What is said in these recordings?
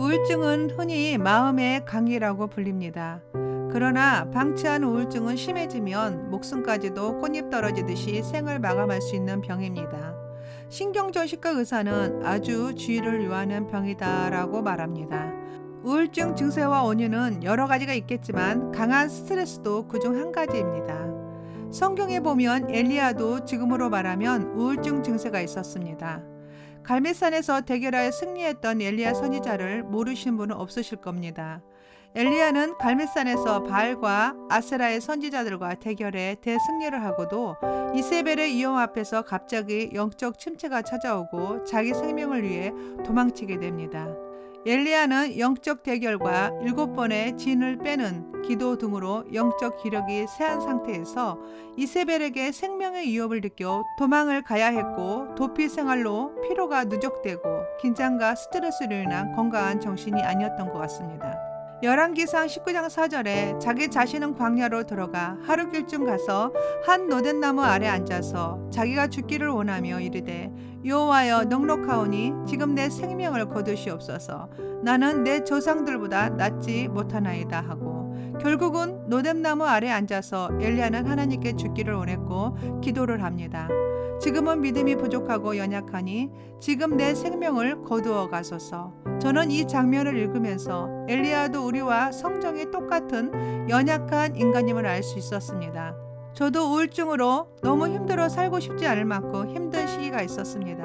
우울증은 흔히 마음의 강이라고 불립니다. 그러나 방치한 우울증은 심해지면 목숨까지도 꽃잎 떨어지듯이 생을 마감할 수 있는 병입니다. 신경정신과 의사는 아주 주의를 요하는 병이다라고 말합니다. 우울증 증세와 원인은 여러 가지가 있겠지만 강한 스트레스도 그중 한 가지입니다. 성경에 보면 엘리야도 지금으로 말하면 우울증 증세가 있었습니다. 갈멜산에서 대결하여 승리했던 엘리야 선지자를 모르시는 분은 없으실 겁니다. 엘리야는 갈멜산에서 바알과 아세라의 선지자들과 대결해 대승리를 하고도 이세벨의 위험 앞에서 갑자기 영적 침체가 찾아오고 자기 생명을 위해 도망치게 됩니다. 엘리야는 영적 대결과 7번의 진을 빼는 기도 등으로 영적 기력이 쇠한 상태에서 이세벨에게 생명의 위협을 느껴 도망을 가야 했고 도피 생활로 피로가 누적되고 긴장과 스트레스로 인한 건강한 정신이 아니었던 것 같습니다. 열왕기상 19장 4절에 자기 자신은 광야로 들어가 하루길쯤 가서 한 노덴나무 아래 앉아서 자기가 죽기를 원하며 이르되 여호와여 넉넉하오니 지금 내 생명을 거두시옵소서. 나는 내 조상들보다 낫지 못하나이다 하고 결국은 노뎀나무 아래 앉아서 엘리야는 하나님께 죽기를 원했고 기도를 합니다. 지금은 믿음이 부족하고 연약하니 지금 내 생명을 거두어 가소서. 저는 이 장면을 읽으면서 엘리야도 우리와 성정이 똑같은 연약한 인간임을 알 수 있었습니다. 저도 우울증으로 너무 힘들어 살고 싶지 않을 만큼 힘든 시기가 있었습니다.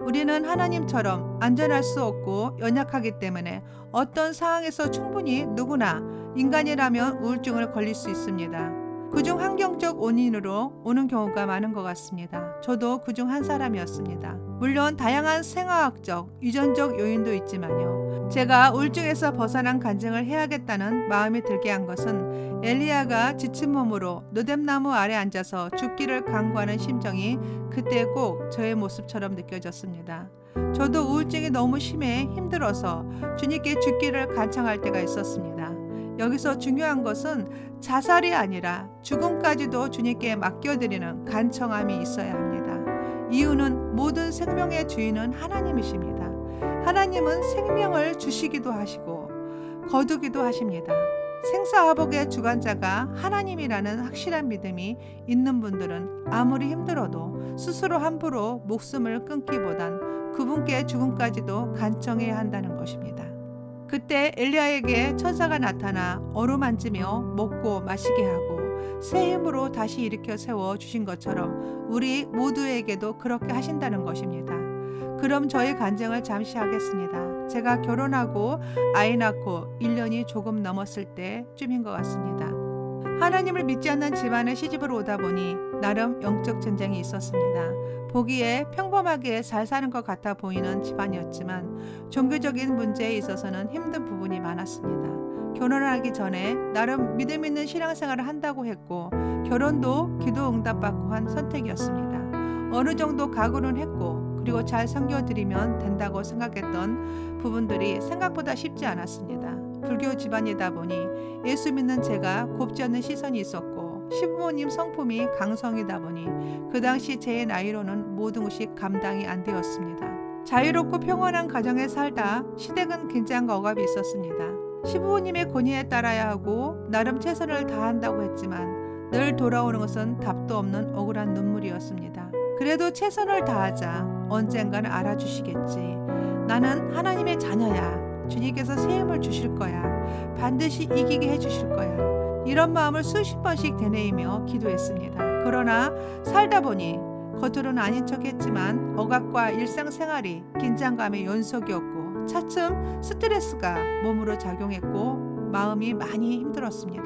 우리는 하나님처럼 안전할 수 없고 연약하기 때문에 어떤 상황에서 충분히 누구나 인간이라면 우울증을 걸릴 수 있습니다. 그중 환경적 원인으로 오는 경우가 많은 것 같습니다. 저도 그중 한 사람이었습니다. 물론 다양한 생화학적, 유전적 요인도 있지만요. 제가 우울증에서 벗어난 간증을 해야겠다는 마음이 들게 한 것은 엘리야가 지친 몸으로 노뎀나무 아래 앉아서 죽기를 간구하는 심정이 그때 꼭 저의 모습처럼 느껴졌습니다. 저도 우울증이 너무 심해 힘들어서 주님께 죽기를 간청할 때가 있었습니다. 여기서 중요한 것은 자살이 아니라 죽음까지도 주님께 맡겨드리는 간청함이 있어야 합니다. 이유는 모든 생명의 주인은 하나님이십니다. 하나님은 생명을 주시기도 하시고 거두기도 하십니다. 생사화복의 주관자가 하나님이라는 확실한 믿음이 있는 분들은 아무리 힘들어도 스스로 함부로 목숨을 끊기보단 그분께 죽음까지도 간청해야 한다는 것입니다. 그때 엘리야에게 천사가 나타나 어루만지며 먹고 마시게 하고 새 힘으로 다시 일으켜 세워 주신 것처럼 우리 모두에게도 그렇게 하신다는 것입니다. 그럼 저의 간증을 잠시 하겠습니다. 제가 결혼하고 아이 낳고 1년이 조금 넘었을 때쯤인 것 같습니다. 하나님을 믿지 않는 집안에 시집을 오다 보니 나름 영적 전쟁이 있었습니다. 보기에 평범하게 잘 사는 것 같아 보이는 집안이었지만 종교적인 문제에 있어서는 힘든 부분이 많았습니다. 결혼을 하기 전에 나름 믿음 있는 신앙생활을 한다고 했고 결혼도 기도 응답받고 한 선택이었습니다. 어느 정도 각오는 했고 그리고 잘 섬겨드리면 된다고 생각했던 부분들이 생각보다 쉽지 않았습니다. 불교 집안이다 보니 예수 믿는 제가 곱지 않는 시선이 있었고 시부모님 성품이 강성이다 보니 그 당시 제 나이로는 모든 것이 감당이 안 되었습니다. 자유롭고 평온한 가정에 살다 시댁은 긴장과 억압이 있었습니다. 시부모님의 권위에 따라야 하고 나름 최선을 다한다고 했지만 늘 돌아오는 것은 답도 없는 억울한 눈물이었습니다. 그래도 최선을 다하자 언젠가는 알아주시겠지. 나는 하나님의 자녀야. 주님께서 새 힘을 주실 거야. 반드시 이기게 해주실 거야. 이런 마음을 수십 번씩 되뇌이며 기도했습니다. 그러나 살다 보니 겉으로는 아닌 척했지만 억압과 일상생활이 긴장감의 연속이었고 차츰 스트레스가 몸으로 작용했고 마음이 많이 힘들었습니다.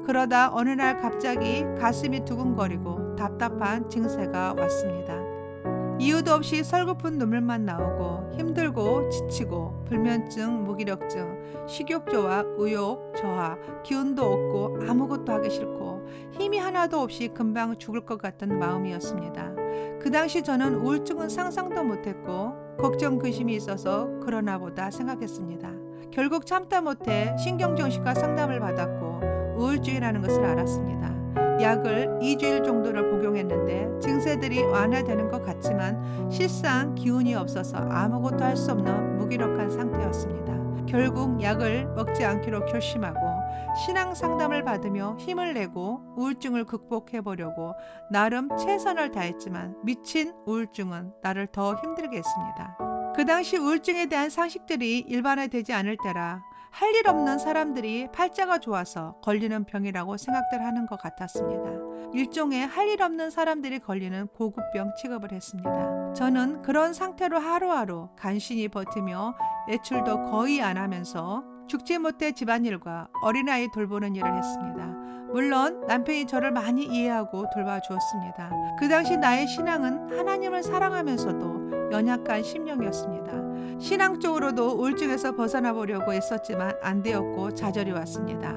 그러다 어느 날 갑자기 가슴이 두근거리고 답답한 증세가 왔습니다. 이유도 없이 설거픈 눈물만 나오고 힘들고 지치고 불면증, 무기력증, 식욕저하, 의욕 저하, 기운도 없고 아무것도 하기 싫고 힘이 하나도 없이 금방 죽을 것 같은 마음이었습니다. 그 당시 저는 우울증은 상상도 못했고 걱정, 의심이 있어서 그러나 보다 생각했습니다. 결국 참다 못해 신경정신과 상담을 받았고 우울증이라는 것을 알았습니다. 약을 2주일 정도를 복용했는데 증세들이 완화되는 것 같지만 실상 기운이 없어서 아무것도 할 수 없는 무기력한 상태였습니다. 결국 약을 먹지 않기로 결심하고 신앙 상담을 받으며 힘을 내고 우울증을 극복해 보려고 나름 최선을 다했지만 미친 우울증은 나를 더 힘들게 했습니다. 그 당시 우울증에 대한 상식들이 일반화되지 않을 때라 할 일 없는 사람들이 팔자가 좋아서 걸리는 병이라고 생각들 하는 것 같았습니다. 일종의 할 일 없는 사람들이 걸리는 고급병 취급을 했습니다. 저는 그런 상태로 하루하루 간신히 버티며 외출도 거의 안 하면서 죽지 못해 집안일과 어린아이 돌보는 일을 했습니다. 물론 남편이 저를 많이 이해하고 돌봐주었습니다. 그 당시 나의 신앙은 하나님을 사랑하면서도 연약한 심령이었습니다. 신앙 쪽으로도 우울증에서 벗어나 보려고 애썼지만 안 되었고 좌절이 왔습니다.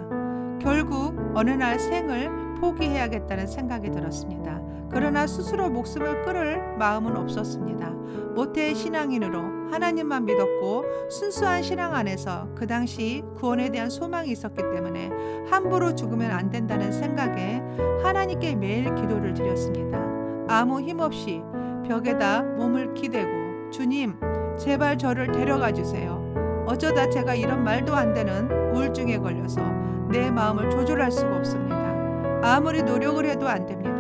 결국 어느 날 생을 포기해야겠다는 생각이 들었습니다. 그러나 스스로 목숨을 끊을 마음은 없었습니다. 모태의 신앙인으로 하나님만 믿었고 순수한 신앙 안에서 그 당시 구원에 대한 소망이 있었기 때문에 함부로 죽으면 안 된다는 생각에 하나님께 매일 기도를 드렸습니다. 아무 힘 없이 벽에다 몸을 기대고 주님 제발 저를 데려가 주세요. 어쩌다 제가 이런 말도 안 되는 우울증에 걸려서 내 마음을 조절할 수가 없습니다. 아무리 노력을 해도 안 됩니다.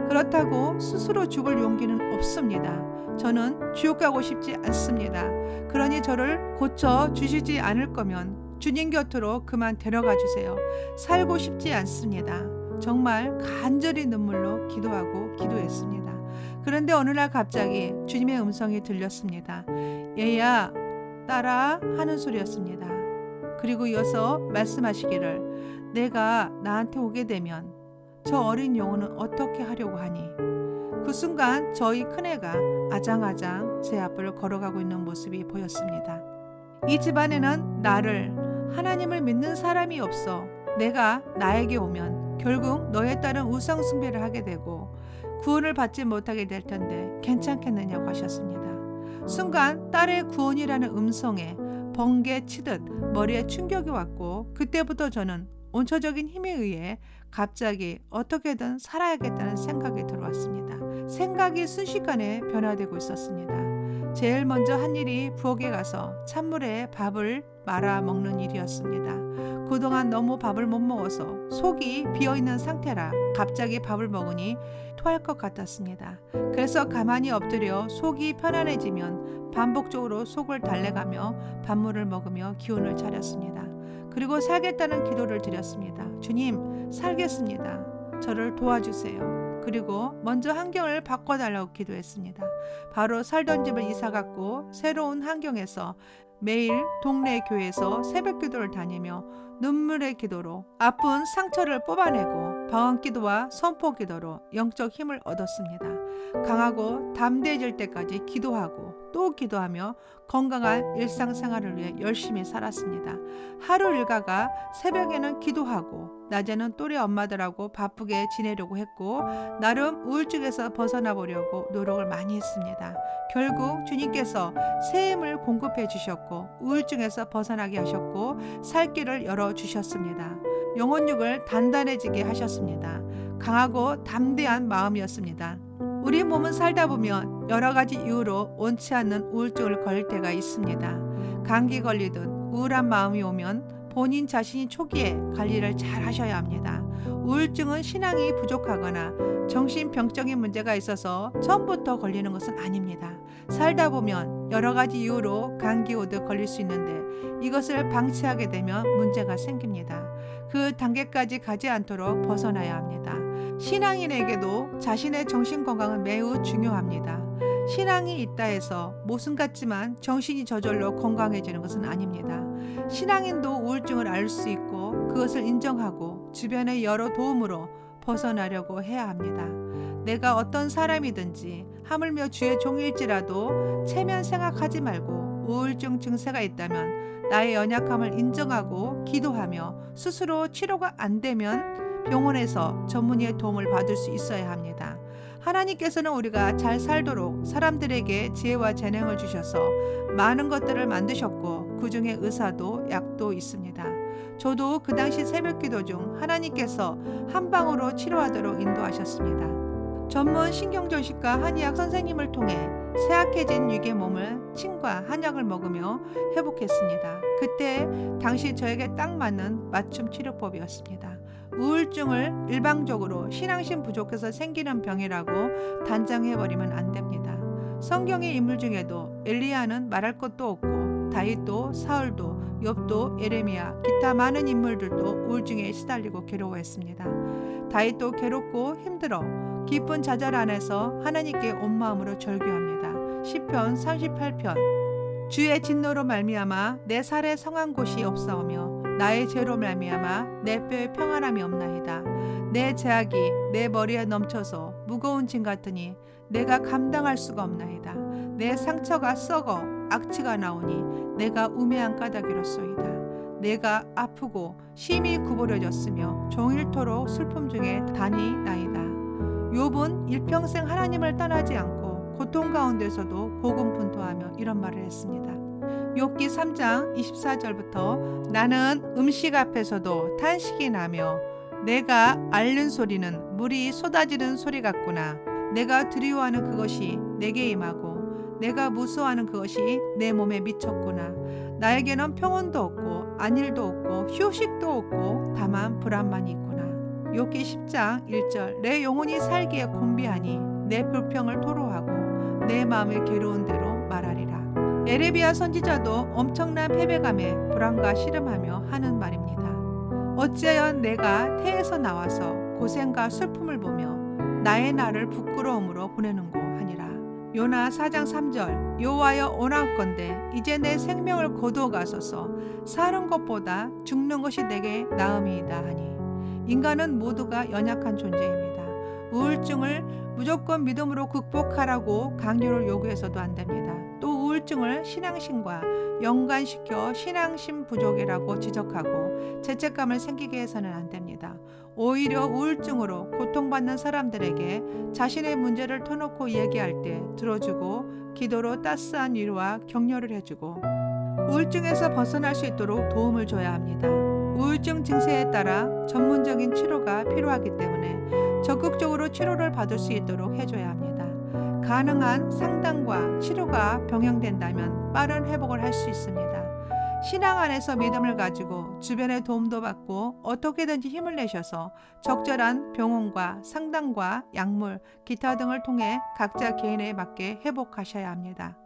그렇다고 스스로 죽을 용기는 없습니다. 저는 지옥 가고 싶지 않습니다. 그러니 저를 고쳐 주시지 않을 거면 주님 곁으로 그만 데려가 주세요. 살고 싶지 않습니다. 정말 간절히 눈물로 기도하고 기도했습니다. 그런데 어느 날 갑자기 주님의 음성이 들렸습니다. 얘야 따라 하는 소리였습니다. 그리고 이어서 말씀하시기를 내가 나한테 오게 되면 저 어린 영혼은 어떻게 하려고 하니? 그 순간 저희 큰애가 아장아장 제 앞을 걸어가고 있는 모습이 보였습니다. 이 집안에는 나를 하나님을 믿는 사람이 없어 내가 나에게 오면 결국 너에 따른 우상 숭배를 하게 되고 구원을 받지 못하게 될 텐데 괜찮겠느냐고 하셨습니다. 순간 딸의 구원이라는 음성에 번개 치듯 머리에 충격이 왔고 그때부터 저는 원초적인 힘에 의해 갑자기 어떻게든 살아야겠다는 생각이 들어왔습니다. 생각이 순식간에 변화되고 있었습니다. 제일 먼저 한 일이 부엌에 가서 찬물에 밥을 말아 먹는 일이었습니다. 그동안 너무 밥을 못 먹어서 속이 비어있는 상태라 갑자기 밥을 먹으니 토할 것 같았습니다. 그래서 가만히 엎드려 속이 편안해지면 반복적으로 속을 달래가며 밥물을 먹으며 기운을 차렸습니다. 그리고 살겠다는 기도를 드렸습니다. 주님, 살겠습니다. 저를 도와주세요. 그리고 먼저 환경을 바꿔달라고 기도했습니다. 바로 살던 집을 이사갔고 새로운 환경에서 매일 동네 교회에서 새벽 기도를 다니며 눈물의 기도로 아픈 상처를 뽑아내고 방언 기도와 선포 기도로 영적 힘을 얻었습니다. 강하고 담대해질 때까지 기도하고 또 기도하며 건강한 일상생활을 위해 열심히 살았습니다. 하루 일과가 새벽에는 기도하고 낮에는 또래 엄마들하고 바쁘게 지내려고 했고 나름 우울증에서 벗어나 보려고 노력을 많이 했습니다. 결국 주님께서 새 힘을 공급해 주셨고 우울증에서 벗어나게 하셨고 살 길을 열어주셨습니다. 영혼육을 단단해지게 하셨습니다. 강하고 담대한 마음이었습니다. 우리 몸은 살다 보면 여러 가지 이유로 원치 않는 우울증을 걸릴 때가 있습니다. 감기 걸리듯 우울한 마음이 오면 본인 자신이 초기에 관리를 잘 하셔야 합니다. 우울증은 신앙이 부족하거나 정신병적인 문제가 있어서 처음부터 걸리는 것은 아닙니다. 살다 보면 여러 가지 이유로 감기 오듯 걸릴 수 있는데 이것을 방치하게 되면 문제가 생깁니다. 그 단계까지 가지 않도록 벗어나야 합니다. 신앙인에게도 자신의 정신건강은 매우 중요합니다. 신앙이 있다 해서 모순 같지만 정신이 저절로 건강해지는 것은 아닙니다. 신앙인도 우울증을 알 수 있고 그것을 인정하고 주변의 여러 도움으로 벗어나려고 해야 합니다. 내가 어떤 사람이든지 하물며 주의 종일지라도 체면 생각하지 말고 우울증 증세가 있다면 나의 연약함을 인정하고 기도하며 스스로 치료가 안 되면 병원에서 전문의의 도움을 받을 수 있어야 합니다. 하나님께서는 우리가 잘 살도록 사람들에게 지혜와 재능을 주셔서 많은 것들을 만드셨고 그 중에 의사도 약도 있습니다. 저도 그 당시 새벽 기도 중 하나님께서 한 방으로 치료하도록 인도하셨습니다. 전문 신경조식과 한의학 선생님을 통해 쇠약해진 육의 몸을 침과 한약을 먹으며 회복했습니다. 그때 당시 저에게 딱 맞는 맞춤 치료법이었습니다. 우울증을 일방적으로 신앙심 부족해서 생기는 병이라고 단정해버리면 안 됩니다. 성경의 인물 중에도 엘리야는 말할 것도 없고 다윗도 사울도 욥도 예레미야 기타 많은 인물들도 우울증에 시달리고 괴로워했습니다. 다윗도 괴롭고 힘들어 깊은 좌절 안에서 하나님께 온 마음으로 절규합니다. 시편 38편 주의 진노로 말미암아 내 살에 성한 곳이 없사오며 나의 죄로 말미암아 내 뼈에 평안함이 없나이다. 내 죄악이 내 머리에 넘쳐서 무거운 짐 같으니 내가 감당할 수가 없나이다. 내 상처가 썩어 악취가 나오니 내가 우매한 까닭이로소이다. 내가 아프고 심히 구부러졌으며 종일토록 슬픔 중에 다니나이다. 욥은 일평생 하나님을 떠나지 않고 고통 가운데서도 고군분투하며 이런 말을 했습니다. 욥기 3장 24절부터 나는 음식 앞에서도 탄식이 나며 내가 앓는 소리는 물이 쏟아지는 소리 같구나. 내가 두려워하는 그것이 내게 임하고 내가 무서워하는 그것이 내 몸에 미쳤구나. 나에게는 평온도 없고 안일도 없고 휴식도 없고 다만 불안만 있구나. 욥기 10장 1절 내 영혼이 살기에 곤비하니 내 불평을 토로하고 내 마음의 괴로운 대로 말하리라. 에레비야 선지자도 엄청난 패배감에 불안과 씨름하며 하는 말입니다. 어찌하여 내가 태에서 나와서 고생과 슬픔을 보며 나의 날을 부끄러움으로 보내는고 하니라. 요나 4장 3절 여호와여 원하건대 이제 내 생명을 거두어 가소서. 사는 것보다 죽는 것이 내게 나음이이다 하니. 인간은 모두가 연약한 존재입니다. 우울증을 무조건 믿음으로 극복하라고 강요를 요구해서도 안 됩니다. 또 우울증을 신앙심과 연관시켜 신앙심 부족이라고 지적하고 죄책감을 생기게 해서는 안 됩니다. 오히려 우울증으로 고통받는 사람들에게 자신의 문제를 터놓고 얘기할 때 들어주고 기도로 따스한 위로와 격려를 해주고 우울증에서 벗어날 수 있도록 도움을 줘야 합니다. 우울증 증세에 따라 전문적인 치료가 필요하기 때문에 적극적으로 치료를 받을 수 있도록 해줘야 합니다. 가능한 상담과 치료가 병행된다면 빠른 회복을 할 수 있습니다. 신앙 안에서 믿음을 가지고 주변의 도움도 받고 어떻게든지 힘을 내셔서 적절한 병원과 상담과 약물, 기타 등을 통해 각자 개인에 맞게 회복하셔야 합니다.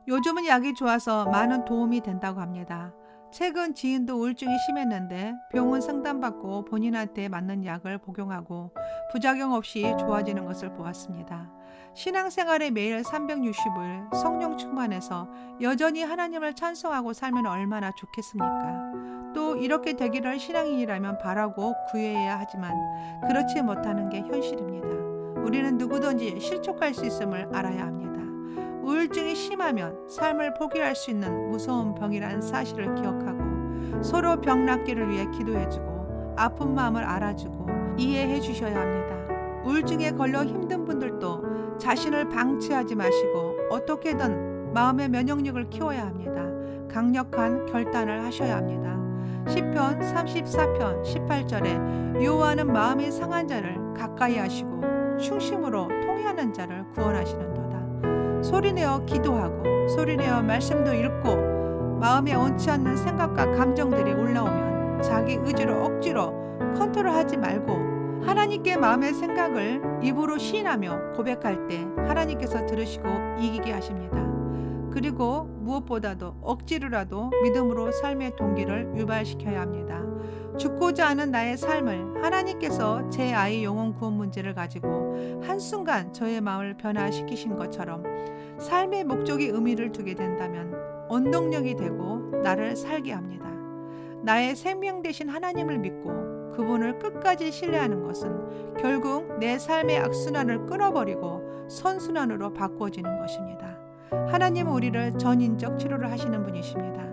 요즘은 약이 좋아서 많은 도움이 된다고 합니다. 최근 지인도 우울증이 심했는데 병원 상담받고 본인한테 맞는 약을 복용하고 부작용 없이 좋아지는 것을 보았습니다. 신앙생활에 매일 365일 성령 충만해서 여전히 하나님을 찬송하고 살면 얼마나 좋겠습니까? 또 이렇게 되기를 신앙인이라면 바라고 구해야 하지만 그렇지 못하는 게 현실입니다. 우리는 누구든지 실족할 수 있음을 알아야 합니다. 우울증이 심하면 삶을 포기할 수 있는 무서운 병이라는 사실을 기억하고 서로 병 낫기를 위해 기도해주고 아픈 마음을 알아주고 이해해 주셔야 합니다. 우울증에 걸려 힘든 분들도 자신을 방치하지 마시고 어떻게든 마음의 면역력을 키워야 합니다. 강력한 결단을 하셔야 합니다. 시편 34편 18절에 여호와는 마음이 상한 자를 가까이 하시고 충심으로 통회하는 자를 구원하시는도다. 소리내어 기도하고 소리내어 말씀도 읽고 마음에 얹지 않는 생각과 감정들이 올라오면 자기 의지로 억지로 컨트롤하지 말고 하나님께 마음의 생각을 입으로 시인하며 고백할 때 하나님께서 들으시고 이기게 하십니다. 그리고 무엇보다도 억지로라도 믿음으로 삶의 동기를 유발시켜야 합니다. 죽고자 하는 나의 삶을 하나님께서 제 아이 영혼 구원 문제를 가지고 한순간 저의 마음을 변화시키신 것처럼 삶의 목적이 의미를 두게 된다면 원동력이 되고 나를 살게 합니다. 나의 생명 되신 하나님을 믿고 그분을 끝까지 신뢰하는 것은 결국 내 삶의 악순환을 끊어버리고 선순환으로 바꿔지는 것입니다. 하나님은 우리를 전인적 치료를 하시는 분이십니다.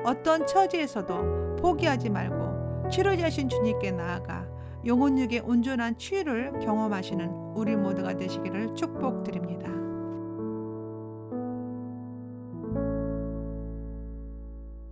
어떤 처지에서도 포기하지 말고 치료자신 주님께 나아가 영혼육의 온전한 치유를 경험하시는 우리 모두가 되시기를 축복드립니다.